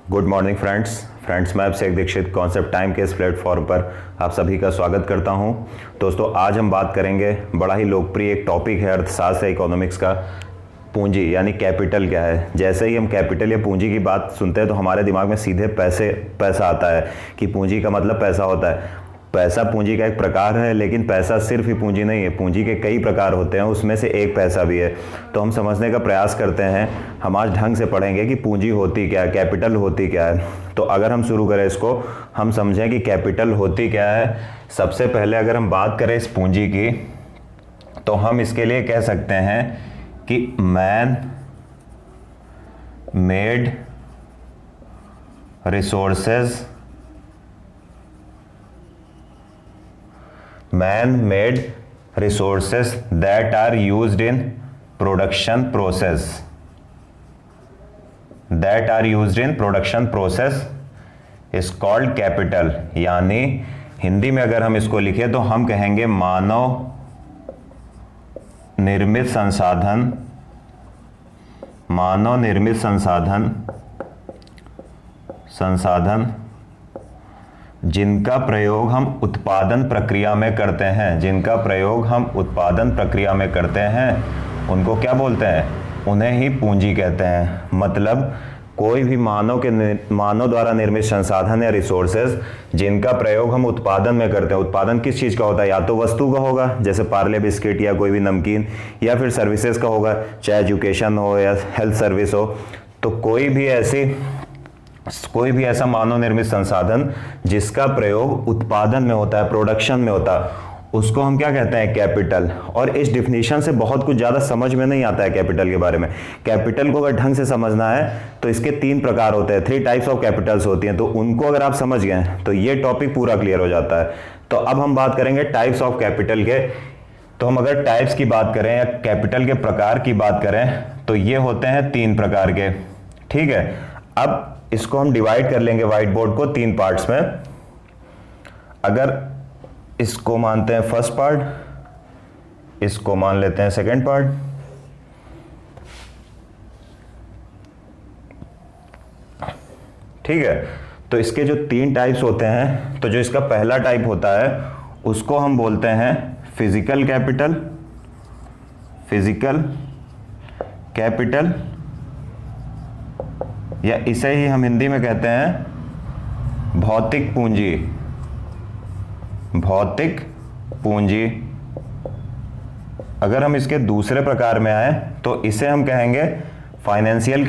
Good morning friends मैं अभिषेक Dixit concept time के इस प्लेटफॉर्म पर आप सभी का स्वागत करता हूं। दोस्तों, आज हम बात करेंगे, बड़ा ही लोकप्रिय एक टॉपिक है अर्थशास्त्र इकोनॉमिक्स का, पूंजी यानी कैपिटल क्या है। जैसे ही हम कैपिटल या पूंजी की बात सुनते हैं तो हमारे दिमाग में सीधे पैसा आता है कि पूंजी का मतलब पैसा होता है। पैसा पूंजी का एक प्रकार है, लेकिन पैसा सिर्फ ही पूंजी नहीं है, पूंजी के कई प्रकार होते हैं, उसमें से एक पैसा भी है। तो हम समझने का प्रयास करते हैं, हम आज ढंग से पढ़ेंगे कि पूंजी होती क्या है, कैपिटल होती क्या है। तो अगर हम शुरू करें इसको, हम समझें कि कैपिटल होती क्या है। सबसे पहले अगर हम बात करें इस पूंजी की, तो हम इसके लिए कह सकते हैं कि man made resources, man-made resources that are used in production process is called capital। यानी हिंदी में अगर हम इसको लिखें तो हम कहेंगे मानव निर्मित संसाधन जिनका प्रयोग हम उत्पादन प्रक्रिया में करते हैं, उनको क्या बोलते हैं? उन्हें ही पूंजी कहते हैं। मतलब कोई भी मानव द्वारा निर्मित संसाधन या रिसोर्सेज जिनका प्रयोग हम उत्पादन में करते हैं। उत्पादन किस चीज़ का होता है? या तो वस्तु का होगा, जैसे पार्ले बिस्किट या कोई भी नमकीन, या फिर सर्विसेज का होगा, चाहे एजुकेशन हो या हेल्थ सर्विस हो। तो कोई भी ऐसा मानव निर्मित संसाधन जिसका प्रयोग उत्पादन में होता है, प्रोडक्शन में होता है, उसको हम क्या कहते हैं? कैपिटल। और इस डिफिनीशन से बहुत कुछ ज़्यादा समझ में नहीं आता है कैपिटल के बारे में। कैपिटल को अगर ढंग से समझना है तो इसके 3 प्रकार होते हैं, 3 टाइप्स ऑफ कैपिटल्स होती हैं। तो उनको अगर आप समझ गए तो ये टॉपिक पूरा क्लियर हो जाता है। तो अब हम बात करेंगे टाइप्स ऑफ कैपिटल के। तो हम अगर टाइप्स की बात करें या कैपिटल के प्रकार की बात करें तो ये होते हैं 3 प्रकार के। ठीक है, अब इसको हम डिवाइड कर लेंगे व्हाइट बोर्ड को 3 पार्ट्स में। अगर इसको मानते हैं फर्स्ट पार्ट, इसको मान लेते हैं सेकंड पार्ट। ठीक है, तो इसके जो 3 टाइप्स होते हैं, तो जो इसका पहला टाइप होता है उसको हम बोलते हैं फिजिकल कैपिटल, या इसे ही हम हिंदी में कहते हैं भौतिक पूंजी। अगर हम इसके दूसरे प्रकार में आए तो इसे हम कहेंगे फाइनेंशियल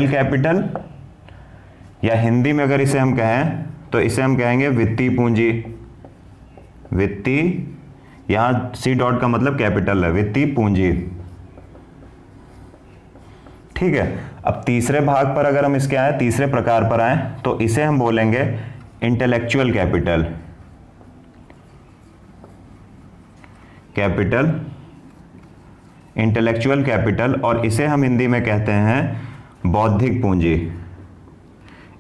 कैपिटल, या हिंदी में अगर इसे हम कहें तो इसे हम कहेंगे वित्तीय पूंजी। यहां सी डॉट का मतलब कैपिटल है, वित्तीय पूंजी। ठीक है, अब तीसरे भाग पर अगर हम इसके आए, तीसरे प्रकार पर आए, तो इसे हम बोलेंगे इंटेलेक्चुअल कैपिटल, और इसे हम हिंदी में कहते हैं बौद्धिक पूंजी।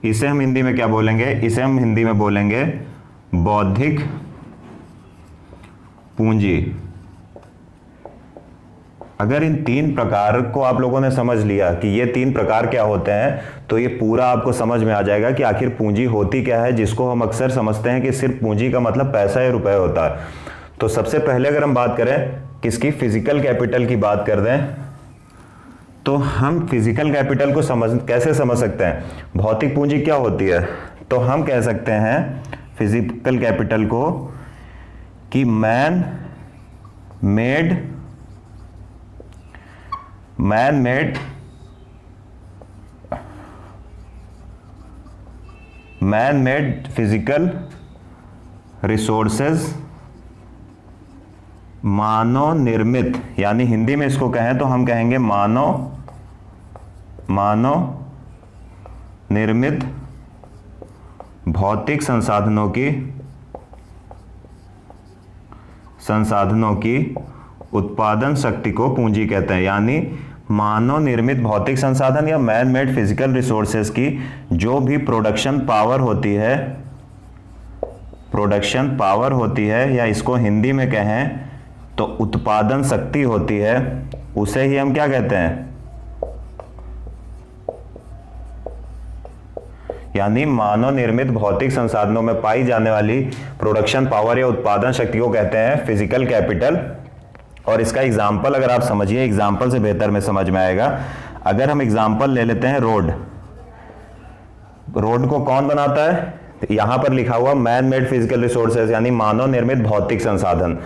इसे हम हिंदी में क्या बोलेंगे? इसे हम हिंदी में बोलेंगे बौद्धिक पूंजी। अगर इन 3 प्रकार को आप लोगों ने समझ लिया कि ये 3 प्रकार क्या होते हैं, तो ये पूरा आपको समझ में आ जाएगा कि आखिर पूंजी होती क्या है, जिसको हम अक्सर समझते हैं कि सिर्फ पूंजी का मतलब पैसा या रुपए होता है। तो सबसे पहले अगर हम बात करें किसकी, फिजिकल कैपिटल की बात कर दें, तो हम फिजिकल कैपिटल को कैसे समझ सकते हैं? भौतिक पूंजी क्या होती है? तो हम कह सकते हैं फिजिकल कैपिटल को कि मैन मेड फिजिकल रिसोर्सेज, मानव निर्मित, यानी हिंदी में इसको कहें तो हम कहेंगे मानव निर्मित भौतिक संसाधनों की उत्पादन शक्ति को पूंजी कहते हैं। यानी मानव निर्मित भौतिक संसाधन या मैन मेड फिजिकल रिसोर्सेज की जो भी प्रोडक्शन पावर होती है, या इसको हिंदी में कहें तो उत्पादन शक्ति होती है, उसे ही हम क्या कहते हैं? यानी मानव निर्मित भौतिक संसाधनों में पाई जाने वाली प्रोडक्शन पावर या उत्पादन शक्ति को कहते हैं फिजिकल कैपिटल। और इसका एग्जाम्पल अगर आप समझिए, एग्जाम्पल से बेहतर में समझ में आएगा। अगर हम एग्जाम्पल ले लेते हैं रोड, रोड को कौन बनाता है? यहां पर लिखा हुआ मैन मेड फिजिकल रिसोर्सेज, यानी मानव निर्मित भौतिक संसाधन।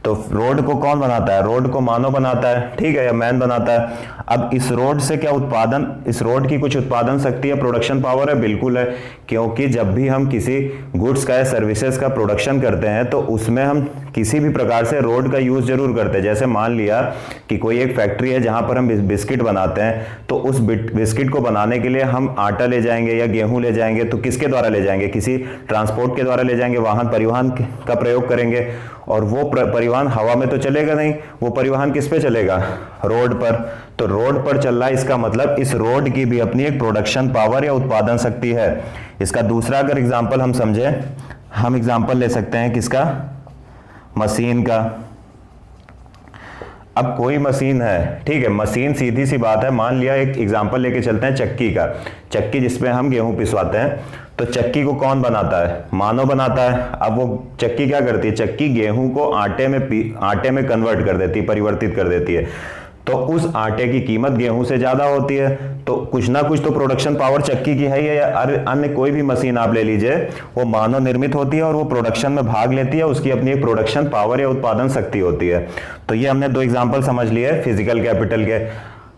तो रोड को कौन बनाता है? रोड को मानव बनाता है, ठीक है, या मैन बनाता है। अब इस रोड से क्या उत्पादन, इस रोड की कुछ उत्पादन शक्ति या प्रोडक्शन पावर है? बिल्कुल है, क्योंकि जब भी हम किसी गुड्स का या सर्विसेज का प्रोडक्शन करते हैं तो उसमें हम किसी भी प्रकार से रोड का यूज जरूर करते हैं। जैसे मान लिया कि कोई एक फैक्ट्री है जहां पर हम बिस्किट बनाते हैं, तो उस बिस्किट को बनाने के लिए हम आटा ले जाएंगे या गेहूं ले जाएंगे, तो किसके द्वारा ले जाएंगे? किसी ट्रांसपोर्ट के द्वारा ले जाएंगे, वाहन परिवहन का प्रयोग करेंगे। और वो परिवहन हवा में तो चलेगा नहीं, वो परिवहन किस पे चलेगा? रोड पर। तो रोड पर चल रहा है, इसका मतलब इस रोड की भी अपनी एक प्रोडक्शन पावर या उत्पादन शक्ति है। इसका दूसरा अगर एग्जाम्पल हम समझे, हम एग्जाम्पल ले सकते हैं किसका? मशीन का। अब कोई मशीन है, ठीक है, मशीन सीधी सी बात है, मान लिया एक एग्जाम्पल लेके चलते हैं चक्की का। चक्की जिसमें हम गेहूं पिसवाते हैं, तो चक्की को कौन बनाता है? मानव बनाता है। अब वो चक्की क्या करती है? चक्की गेहूं को आटे में कन्वर्ट कर देती है, परिवर्तित कर देती है। तो उस आटे की कीमत गेहूं से ज्यादा होती है, तो कुछ ना कुछ तो प्रोडक्शन पावर चक्की की है, या अन्य कोई भी मशीन आप ले लीजिए, वो मानव निर्मित होती है और वो प्रोडक्शन में भाग लेती है, उसकी अपनी एक प्रोडक्शन पावर या उत्पादन शक्ति होती है। तो ये हमने दो एग्जांपल समझ लिए फिजिकल कैपिटल के।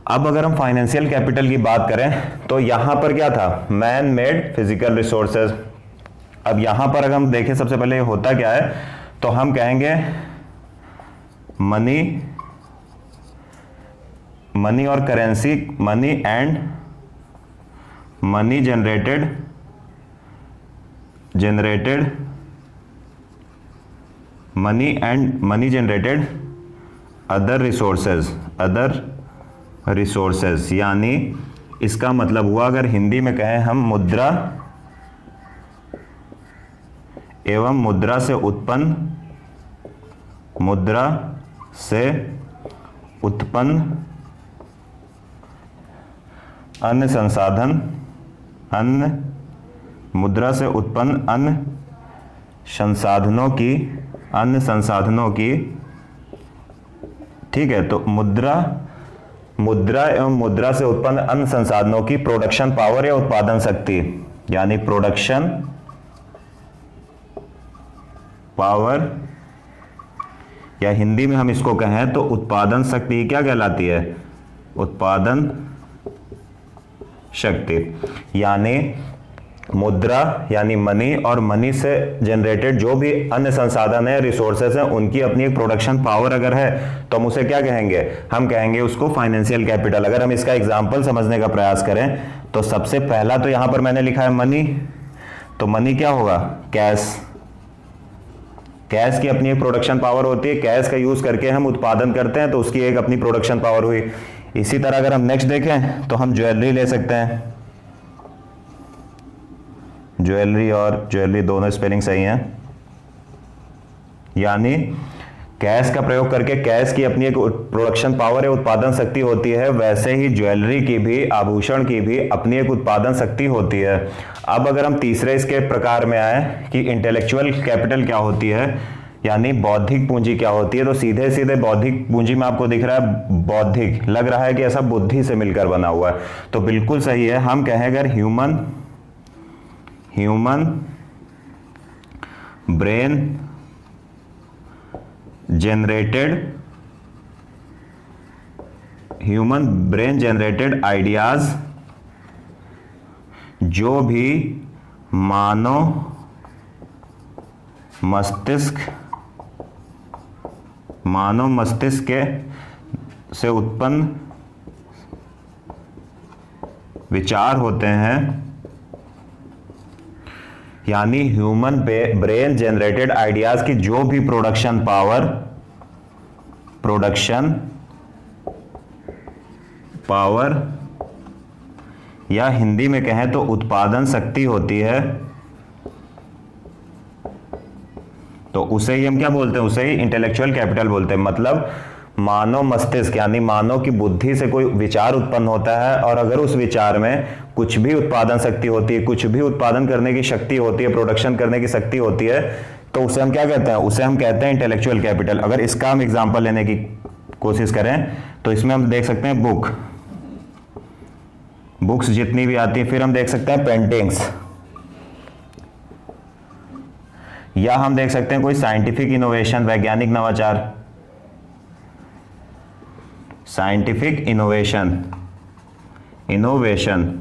अब अगर हम फाइनेंशियल कैपिटल की बात करें, तो यहां पर क्या था? Man made physical resources. अब यहां पर अगर हम देखें, सबसे पहले होता क्या है, तो हम कहेंगे मनी और currency, money and money generated money and money generated other resources, यानी इसका मतलब हुआ, अगर हिंदी में कहें हम, मुद्रा एवं मुद्रा से उत्पन्न अन्य संसाधनों की, ठीक है, तो मुद्रा एवं मुद्रा से उत्पन्न अन्य संसाधनों की प्रोडक्शन पावर या उत्पादन शक्ति, यानी प्रोडक्शन पावर, या हिंदी में हम इसको कहें तो उत्पादन शक्ति क्या कहलाती है? उत्पादन शक्ति। यानी मुद्रा यानी मनी, और मनी से जनरेटेड जो भी अन्य संसाधन है, रिसोर्सेस हैं, उनकी अपनी एक प्रोडक्शन पावर अगर है, तो हम उसे क्या कहेंगे? हम कहेंगे उसको फाइनेंशियल कैपिटल। अगर हम इसका एग्जांपल समझने का प्रयास करें, तो सबसे पहला तो यहां पर मैंने लिखा है मनी, तो मनी क्या होगा? कैश की अपनी एक प्रोडक्शन पावर होती है, कैश का यूज करके हम उत्पादन करते हैं, तो उसकी एक अपनी प्रोडक्शन पावर हुई। इसी तरह अगर हम नेक्स्ट देखें, तो हम ज्वेलरी ले सकते हैं। ज्वेलरी और ज्वेलरी दोनों स्पेलिंग सही हैं। यानी कैश का प्रयोग करके कैश की अपनी एक प्रोडक्शन पावर या उत्पादन शक्ति होती है, वैसे ही ज्वेलरी की भी, आभूषण की भी अपनी एक उत्पादन शक्ति होती है। अब अगर हम तीसरे इसके प्रकार में आए कि इंटेलेक्चुअल कैपिटल क्या होती है, यानी बौद्धिक पूंजी क्या होती है, तो सीधे सीधे बौद्धिक पूंजी में आपको दिख रहा है बौद्धिक, लग रहा है कि ऐसा बुद्धि से मिलकर बना हुआ है, तो बिल्कुल सही है। हम कहें अगर ह्यूमन ब्रेन जनरेटेड आइडियाज, जो भी मानव मस्तिष्क के से उत्पन्न विचार होते हैं, यानी ह्यूमन ब्रेन जनरेटेड आइडियाज की जो भी प्रोडक्शन पावर या हिंदी में कहें तो उत्पादन शक्ति होती है, तो उसे ही हम क्या बोलते हैं? उसे ही इंटेलेक्चुअल कैपिटल बोलते हैं। मतलब मानव मस्तिष्क यानी मानव की बुद्धि से कोई विचार उत्पन्न होता है, और अगर उस विचार में कुछ भी उत्पादन शक्ति होती है, कुछ भी उत्पादन करने की शक्ति होती है, प्रोडक्शन करने की शक्ति होती है, तो उसे हम क्या कहते हैं? उसे हम कहते हैं इंटेलेक्चुअल कैपिटल। अगर इसका हम एग्जांपल लेने की कोशिश करें तो इसमें हम देख सकते हैं बुक्स जितनी भी आती है, फिर हम देख सकते हैं पेंटिंग्स, या हम देख सकते हैं कोई साइंटिफिक इनोवेशन, वैज्ञानिक नवाचार, साइंटिफिक इनोवेशन,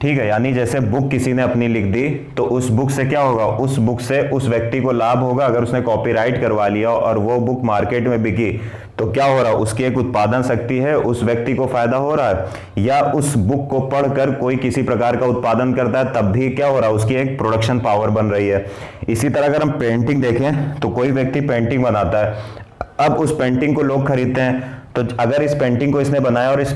ठीक है। यानी जैसे बुक किसी ने अपनी लिख दी तो उस बुक से क्या होगा? उस बुक से उस व्यक्ति को लाभ होगा। अगर उसने कॉपीराइट करवा लिया और वो बुक मार्केट में बिकी तो क्या हो रहा है? उसकी एक उत्पादन शक्ति है, उस व्यक्ति को फायदा हो रहा है। या उस बुक को पढ़कर कोई किसी प्रकार का उत्पादन करता है, तब भी क्या हो रहा है? उसकी एक प्रोडक्शन पावर बन रही है। इसी तरह अगर हम पेंटिंग देखें तो कोई व्यक्ति पेंटिंग बनाता है, अब उस पेंटिंग को लोग खरीदते हैं, तो अगर इस पेंटिंग को इसने बनाया और इस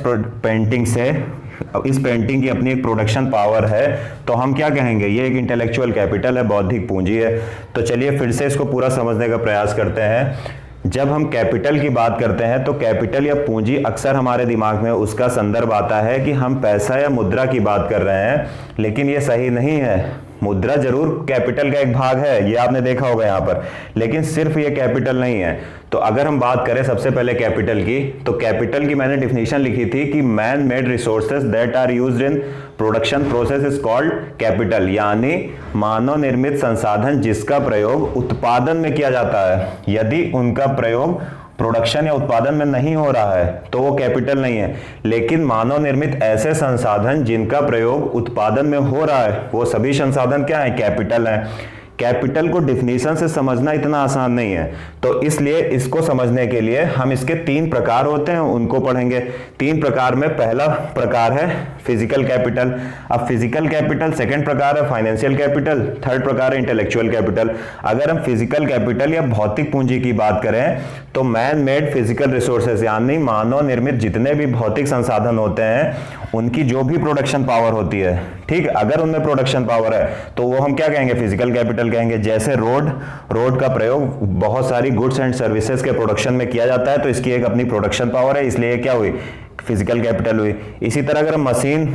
पेंटिंग की अपनी एक प्रोडक्शन पावर है, तो हम क्या कहेंगे? ये एक इंटेलेक्चुअल कैपिटल है, बौद्धिक पूंजी है। तो चलिए फिर से इसको पूरा समझने का प्रयास करते हैं। जब हम कैपिटल की बात करते हैं तो कैपिटल या पूंजी अक्सर हमारे दिमाग में उसका संदर्भ आता है कि हम पैसा या मुद्रा की बात कर रहे हैं, लेकिन ये सही नहीं है। मुद्रा जरूर कैपिटल का एक भाग है, ये आपने देखा होगा यहाँ पर, लेकिन सिर्फ ये कैपिटल नहीं है। तो अगर हम बात करें सबसे पहले कैपिटल की, तो कैपिटल की मैंने डिफिनीशन लिखी थी कि man made resources that are used in production process is called capital, यानी मानव निर्मित संसाधन जिसका प्रयोग उत्पादन में किया जाता है। यदि उनका प्रयोग प्रोडक्शन या उत्पादन में नहीं हो रहा है तो वो कैपिटल नहीं है, लेकिन मानव निर्मित ऐसे संसाधन जिनका प्रयोग उत्पादन में हो रहा है, वो सभी संसाधन क्या है? कैपिटल है। कैपिटल को डिफिनीशन से समझना इतना आसान नहीं है, तो इसलिए इसको समझने के लिए हम इसके 3 प्रकार होते हैं उनको पढ़ेंगे। 3 प्रकार में पहला प्रकार है फिजिकल कैपिटल। अब फिजिकल कैपिटल, सेकंड प्रकार है फाइनेंशियल कैपिटल, थर्ड प्रकार है इंटेलेक्चुअल कैपिटल। अगर हम फिजिकल कैपिटल या भौतिक पूंजी की बात करें तो मैन मेड फिजिकल रिसोर्सेज यानी मानव निर्मित जितने भी भौतिक संसाधन होते हैं उनकी जो भी प्रोडक्शन पावर होती है, ठीक, अगर उनमें प्रोडक्शन पावर है तो वो हम क्या कहेंगे? फिजिकल कैपिटल कहेंगे। जैसे रोड का प्रयोग बहुत सारी गुड्स एंड सर्विसेज के प्रोडक्शन में किया जाता है, तो इसकी एक अपनी प्रोडक्शन पावर है, इसलिए क्या हुई? फिजिकल कैपिटल हुई। इसी तरह अगर हम मशीन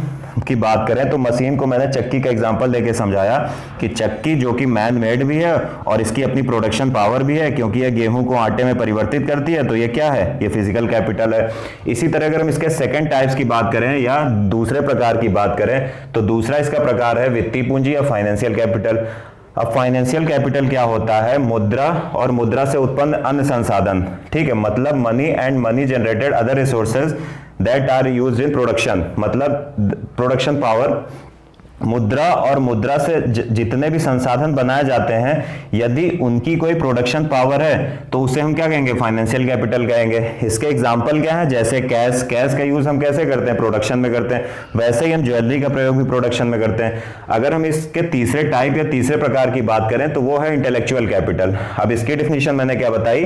की बात करें तो मशीन को मैंने चक्की का एग्जांपल देके समझाया कि चक्की जो कि मैन मेड भी है और इसकी अपनी प्रोडक्शन पावर भी है, क्योंकि ये गेहूं को आटे में परिवर्तित करती है, तो ये क्या है? ये फिजिकल कैपिटल है। इसी तरह अगर हम इसके सेकंड टाइप्स की बात करें या दूसरे प्रकार की बात करें तो दूसरा इसका प्रकार है वित्तीय पूंजी या फाइनेंशियल कैपिटल। अब फाइनेंशियल कैपिटल क्या होता है? मुद्रा और मुद्रा से उत्पन्न अन्य संसाधन, ठीक है, मतलब money and money generated other resources that are used in production, मतलब प्रोडक्शन पावर। मुद्रा और मुद्रा से जितने भी संसाधन बनाए जाते हैं, यदि उनकी कोई प्रोडक्शन पावर है तो उसे हम क्या कहेंगे? फाइनेंशियल कैपिटल कहेंगे। इसके एग्जांपल क्या है? जैसे कैश का यूज हम कैसे करते हैं? प्रोडक्शन में करते हैं। वैसे ही हम ज्वेलरी का प्रयोग भी प्रोडक्शन में करते हैं। अगर हम इसके तीसरे टाइप या तीसरे प्रकार की बात करें तो वो है इंटेलेक्चुअल कैपिटल। अब इसकी डिफिनीशन मैंने क्या बताई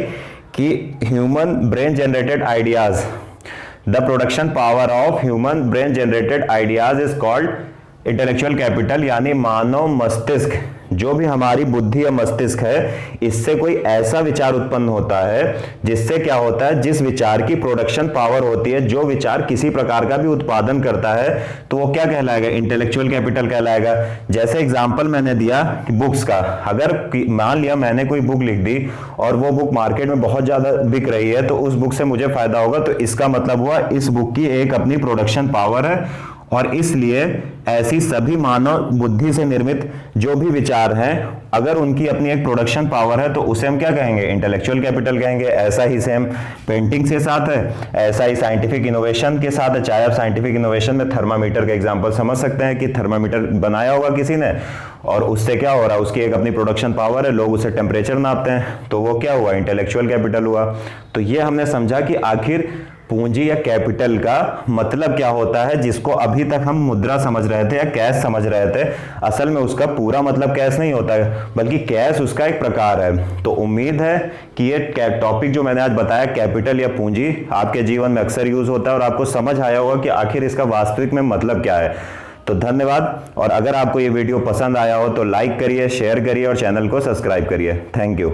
कि human brain generated ideas, the production power of human brain generated ideas is called intellectual capital, यानी मानव मस्तिष्क, जो भी हमारी बुद्धि या मस्तिष्क है, इससे कोई ऐसा विचार उत्पन्न होता है जिससे क्या होता है? जिस विचार की प्रोडक्शन पावर होती है, जो विचार किसी प्रकार का भी उत्पादन करता है, तो वो क्या कहलाएगा? इंटेलेक्चुअल कैपिटल कहलाएगा। जैसे एग्जांपल मैंने दिया कि बुक्स का, अगर मान लिया मैंने कोई बुक लिख दी और वो बुक मार्केट में बहुत ज्यादा बिक रही है, तो उस बुक से मुझे फायदा होगा, तो इसका मतलब हुआ इस बुक की एक अपनी प्रोडक्शन पावर है, और इसलिए ऐसी सभी मानव बुद्धि से निर्मित जो भी विचार हैं, अगर उनकी अपनी एक प्रोडक्शन पावर है तो उसे हम क्या कहेंगे? इंटेलेक्चुअल कैपिटल कहेंगे। ऐसा ही सेम पेंटिंग के साथ है, ऐसा ही साइंटिफिक इनोवेशन के साथ है। चाहे आप साइंटिफिक इनोवेशन में थर्मामीटर का एग्जांपल समझ सकते हैं कि थर्मामीटर बनाया होगा किसी ने और उससे क्या हो रहा है? उसकी एक अपनी प्रोडक्शन पावर है, लोग उससे टेम्परेचर नापते हैं, तो वो क्या हुआ? इंटेलेक्चुअल कैपिटल हुआ। तो ये हमने समझा कि आखिर पूंजी या कैपिटल का मतलब क्या होता है, जिसको अभी तक हम मुद्रा समझ रहे थे या कैश समझ रहे थे। असल में उसका पूरा मतलब कैश नहीं होता है, बल्कि कैश उसका एक प्रकार है। तो उम्मीद है कि ये टॉपिक जो मैंने आज बताया, कैपिटल या पूंजी, आपके जीवन में अक्सर यूज होता है और आपको समझ आया होगा कि आखिर इसका वास्तविक में मतलब क्या है। तो धन्यवाद, और अगर आपको ये वीडियो पसंद आया हो तो लाइक करिए, शेयर करिए और चैनल को सब्सक्राइब करिए। Thank you.